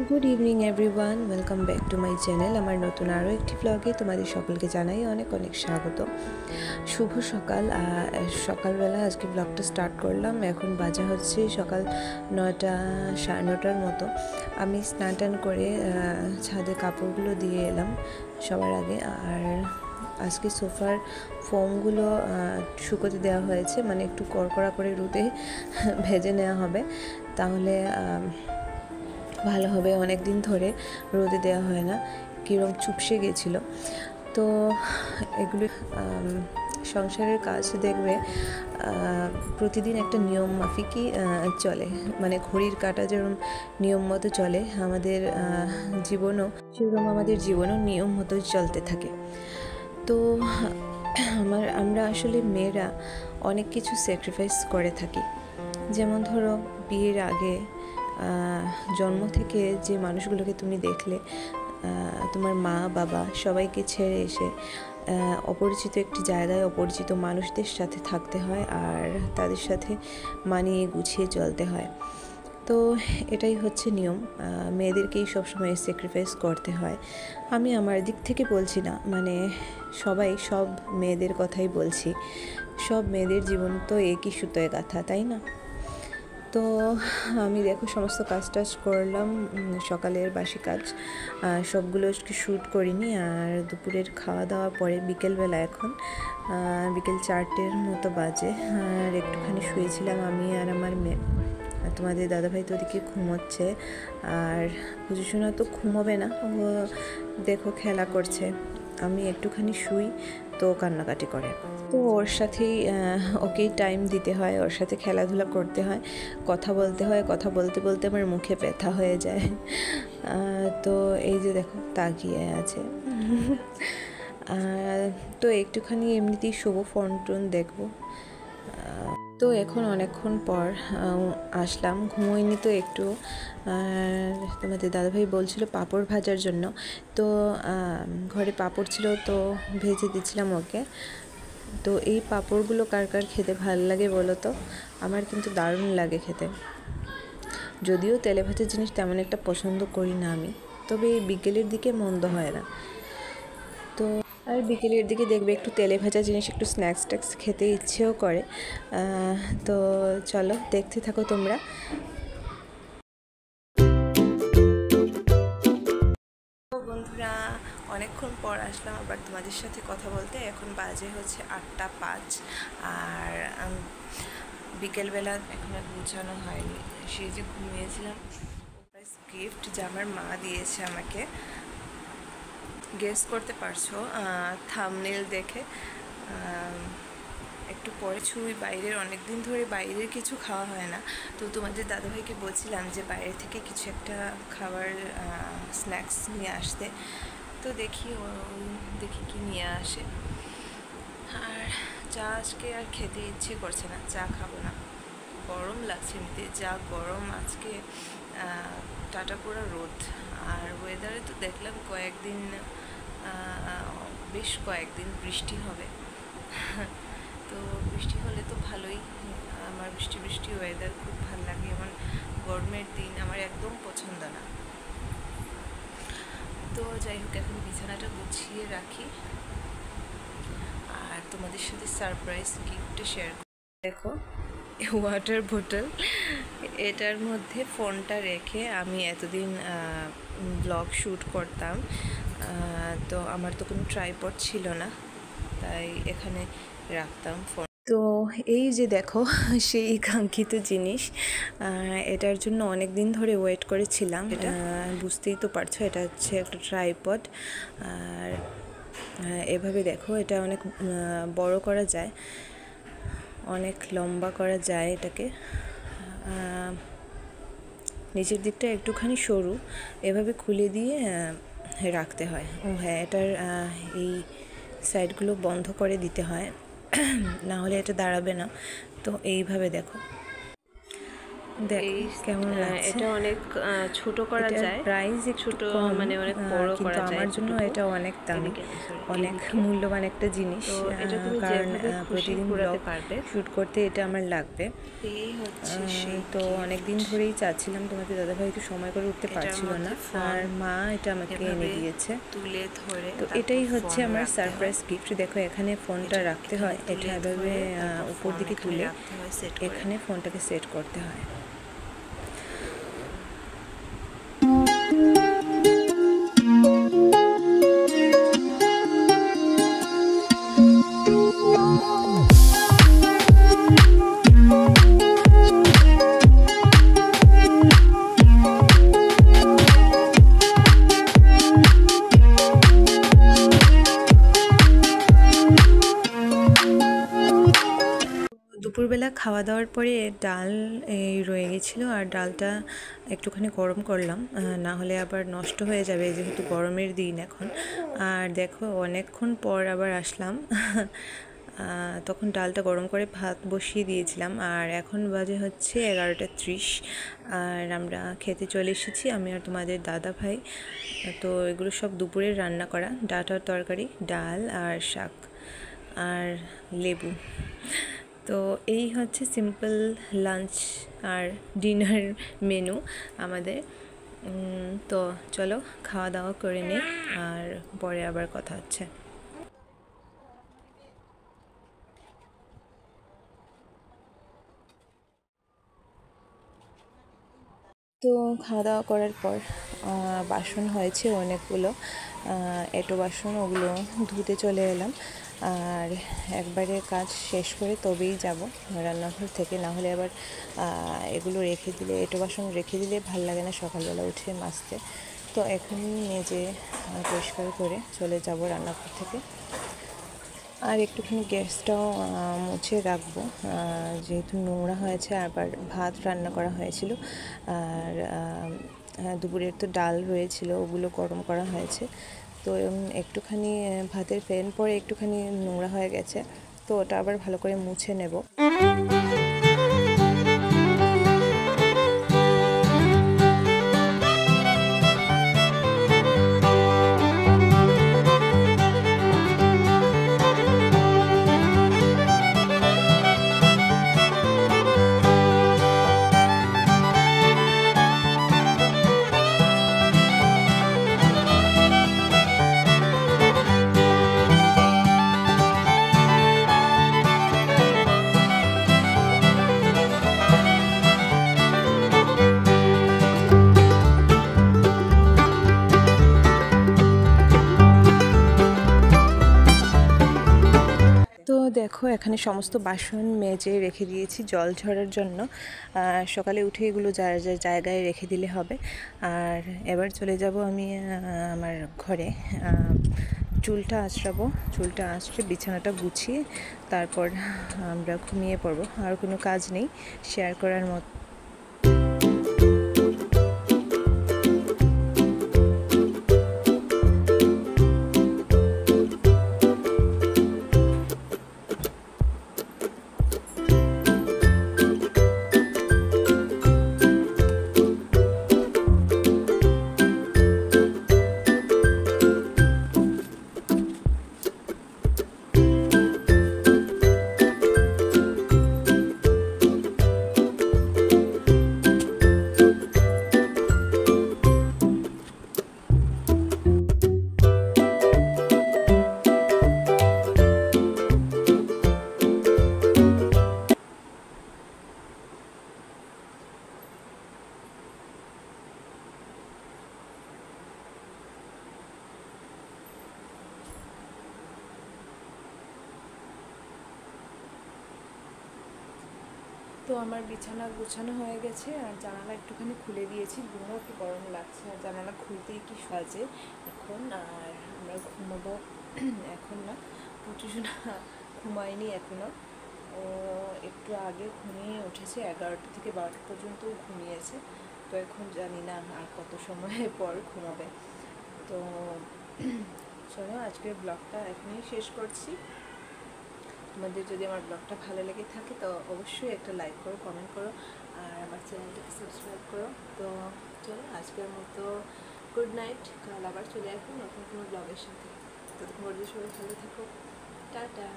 Good evening everyone, welcome back to my channel. আমার নতুন আরও একটি ব্লগে তোমাদের সকলকে জানাই অনেক অনেক স্বাগত। শুভ সকাল। সকালবেলা আজকে ব্লগটা স্টার্ট করলাম। এখন বাজে হচ্ছে সকাল 9টা, 9:30 মতো। আমি স্নান টান করে ছাদে কাপড়গুলো দিয়ে এলাম সবার আগে। আর আজকে সোফার ফোমগুলো শুকোতে দেওয়া হয়েছে, মানে একটু কড়কড়া করে রোদে ভেজে নেওয়া হবে, তাহলে ভালো হবে। অনেক দিন ধরে রোদে দেওয়া হয় না, কীরকম চুপসে গেছিলো। তো এগুলো সংসারের কাজ দেখবে প্রতিদিন একটা নিয়ম মাফিকই চলে, মানে ঘড়ির কাঁটা যেরকম নিয়ম মতো চলে, আমাদের জীবনও নিয়ম মতো চলতে থাকে। তো আমরা আসলে মেয়েরা অনেক কিছু স্যাক্রিফাইস করে থাকি। যেমন ধরো, বিয়ের আগে জন্ম থেকে যে মানুষগুলোকে তুমি দেখলে, তোমার মা বাবা সবাইকে ছেড়ে এসে অপরিচিত একটি জায়গায় অপরিচিত মানুষদের সাথে থাকতে হয়, আর তাদের সাথে মানিয়ে গুছিয়ে চলতে হয়। তো এটাই হচ্ছে নিয়ম, মেয়েদেরকেই সবসময় স্যাক্রিফাইস করতে হয়। আমি আমার দিক থেকে বলছি না, মানে সব মেয়েদের কথাই বলছি। সব মেয়েদের জীবন তো একই সুতোয় গাঁথা, তাই না? তো আমি দেখো সমস্ত কাজ টাজ করলাম, সকালের বাসি কাজ সবগুলো শ্যুট করিনি। আর দুপুরের খাওয়া দাওয়া পরে বিকেলবেলা, এখন বিকেল 4টের মতো বাজে, আর একটুখানি শুয়েছিলাম আমি আর আমার মেয়ে। তোমাদের দাদাভাই তো ওদিকে ঘুমোচ্ছে, আর পুজোশোনা তো ঘুমোবে না, ও দেখো খেলা করছে। আমি একটুখানি শুই তো কান্নাকাটি করে, তো ওর সাথেই ওকেই টাইম দিতে হয়, ওর সাথে খেলাধুলা করতে হয়, কথা বলতে হয়। কথা বলতে বলতে আমার মুখে ব্যথা হয়ে যায়। তো এই যে দেখো তাকিয়ে আছে। তো একটুখানি এমনিতেই শুভ ফোন টোন দেখবো। তো এখন অনেকক্ষণ পর আসলাম, ঘুমোইনি তো একটু। তোমাদের দাদাভাই বলছিল পাঁপড় ভাজার জন্য, তো ঘরে পাঁপড় ছিল, তো ভেজে দিচ্ছিলাম ওকে। তো এই পাঁপড়গুলো কার কার খেতে ভালো লাগে বলো তো? আমার কিন্তু দারুণ লাগে খেতে। যদিও তেলে ভাজা জিনিস তেমন একটা পছন্দ করি না আমি, তবে এই বিকেলের দিকে মন্দ হয় না। তো আর বিকেলের দিকে দেখবে একটু তেলে ভাজা জিনিস, একটু স্ন্যাক্স ট্যাক্স খেতে ইচ্ছেও করে। তো চলো দেখতে থাকো তোমরা। বন্ধুরা, অনেকক্ষণ পর আসলাম আবার তোমাদের সাথে কথা বলতে। এখন বাজে হচ্ছে 8টা 5, আর বিকেলবেলা এখন আর গুছানো হয়নি। সেই যে ঘুমিয়েছিলাম, গিফট যা আমার মা দিয়েছে আমাকে, গেস করতে পারছো থাম্বনেল দেখে। একটু পরে ছুঁই, বাইরের অনেক দিন ধরে বাইরের কিছু খাওয়া হয় না। তো তোমাদের দাদাভাইকে বলছিলাম যে বাইরে থেকে কিছু একটা খাবার স্ন্যাক্স নিয়ে আসতে। তো দেখি কি নিয়ে আসে। আর চা আজকে আর খেতে ইচ্ছে করছে না, চা খাবো না, গরম লাগছে এমনিতে, যা গরম আজকে। টাটাপুরা রোদ, আর ওয়েদারে তো দেখলাম বেশ কয়েকদিন বৃষ্টি হবে। তো বৃষ্টি হলে তো ভালোই, আমার বৃষ্টি ওয়েদার খুব ভালো লাগে। এমন গরমের দিন আমার একদম পছন্দ না। তো যাই হোক, এখন বিছানাটা গুছিয়ে রাখি, আর তোমাদের সাথে সারপ্রাইজ গিফটটা শেয়ার করি। দেখো, ওয়াটার বোতল, এটার মধ্যে ফোনটা রেখে আমি এতদিন ব্লগ শ্যুট করতাম। তো আমার তো কোনো ট্রাইপড ছিল না, তাই এখানে রাখতাম ফোন। তো এই যে দেখো সেই কাঙ্ক্ষিত জিনিস, এটার জন্য অনেক দিন ধরে ওয়েট করেছিলাম। এটা বুঝতেই তো পারছো, এটা হচ্ছে একটা ট্রাইপড। আর এভাবে দেখো, এটা অনেক বড় করা যায়, অনেক লম্বা করা যায় এটাকে। নিচের দিকটা একটুখানি সরু, এভাবে খুলে দিয়ে রাখতে হয়। ও হ্যাঁ, এটার এই সাইডগুলো বন্ধ করে দিতে হয়, না হলে এটা দাঁড়াবে না। তো এইভাবে দেখো, দেখো কেমন লাগছে। এটা অনেক ছোট করা এটার যায়, প্রাইস একটু ছোট কম, মানে অনেক বড় কিন্তু করা যায় আমার জন্য এতটুকু। এটা অনেক দামি, অনেক এদিকে মূল্যবান একটা জিনিস। তো এটা তুমি কারণ যেভাবে খুশি প্রতিদিন ঘোরাতে ব্লগ পারবে। শ্যুট করতে এটা আমার লাগবে। এই হচ্ছে সেই তো অনেক দিন গিফট। ধরেই চাচ্ছিলাম, তোমাদের দাদাভাই একটু সময় করে উঠতে এটার পারছিল না, মধ্যে ফোন আর মা এটা আমাকে এনে এভাবে দিয়েছে। তুলে ধরে তো তারপর এটাই হচ্ছে ফোন আমার রাখতে হয়। Surprise gift. দেখো এখানে ফোনটা এটা রাখতে এখানে হয়, এটা তুলে এভাবে ধরে তারপর উপর ফোন দিকে এখানে তুলে রাখতে হয় সেট করে। এখানে ফোনটাকে সেট করতে হয়। দুপুরবেলা খাওয়া দাওয়ার পরে ডাল রয়ে গেছিলো, আর ডালটা একটুখানি গরম করলাম, না হলে আবার নষ্ট হয়ে যাবে যেহেতু গরমের দিন এখন। আর দেখো অনেকক্ষণ পর আবার আসলাম তখন ডালটা গরম করে ভাত বসিয়ে দিয়েছিলাম, আর এখন বাজে হচ্ছে 11:30, আর আমরা খেতে চলে এসেছি, আমি আর তোমাদের দাদা ভাই। তো এগুলো সব দুপুরের রান্না করা, ডাঁটার তরকারি, ডাল আর শাক আর লেবু। তো এই হচ্ছে সিম্পল লাঞ্চ আর ডিনার মেনু আমাদের। তো চলো খাওয়া দাওয়া করে নিই, আর পরে আবার কথা হচ্ছে। তো খাওয়া দাওয়া করার পর বাসন হয়েছে অনেকগুলো, এঁটো বাসন, ওগুলো ধুতে চলে এলাম। আর একবারে কাজ শেষ করে তবেই যাব রান্নাঘর থেকে, না হলে আবার এগুলো রেখে দিলে, এঁটো বাসন রেখে দিলে ভাল লাগে না সকালবেলা উঠে মাজতে। তো এখনই মেজে পরিষ্কার করে চলে যাব রান্নাঘর থেকে। আর একটুখানি গ্যাসটাও মুছে রাখবো, যেহেতু নোংরা হয়েছে, আবার ভাত রান্না করা হয়েছিল, আর দুপুরের তো ডাল রয়েছিল, ওগুলো গরম করা হয়েছে। তো একটুখানি ভাতের ফেন পরে একটুখানি নোংরা হয়ে গেছে, তো ওটা আবার ভালো করে মুছে নেব। তো দেখো এখানে সমস্ত বাসন মেজে রেখে দিয়েছি জল ঝরার জন্য, সকালে উঠে এগুলো যার যার জায়গায় রেখে দিলে হবে। আর এবার চলে যাব আমি আমার ঘরে, চুলটা আঁচড়াবো, চুলটা আঁচড়ে বিছানাটা গুছিয়ে তারপর আমরা ঘুমিয়ে পড়বো। আর কোনো কাজ নেই শেয়ার করার মতো। তো আমার বিছানা গোছানো হয়ে গেছে, আর জানালা একটুখানি খুলে দিয়েছি, ঘুমও একটু গরম লাগছে, আর জানালা খুলতেই কি সাজে এখন। আর আমরা ঘুমাবো এখন না, পুচুসোনা ঘুমায়নি এখনও, ও একটু আগে ঘুমিয়ে উঠেছে, 11টা থেকে 12টা পর্যন্ত ঘুমিয়েছে। তো এখন জানি না আর কত সময় পর ঘুমাবে। তো চলো আজকের ব্লগটা এখানেই শেষ করছি। তোমাদের যদি আমার ব্লগটা ভালো লেগে থাকে তো অবশ্যই একটা লাইক করো, কমেন্ট করো, আর আমার চ্যানেলটাকে সাবস্ক্রাইব করো। তো চলো আজকের মতো গুড নাইট, কাল আবার চলে আসবো নতুন কোনো ব্লগের সাথে। ততক্ষণ পর্যন্ত সবাই ভালো থেকো, টাটা।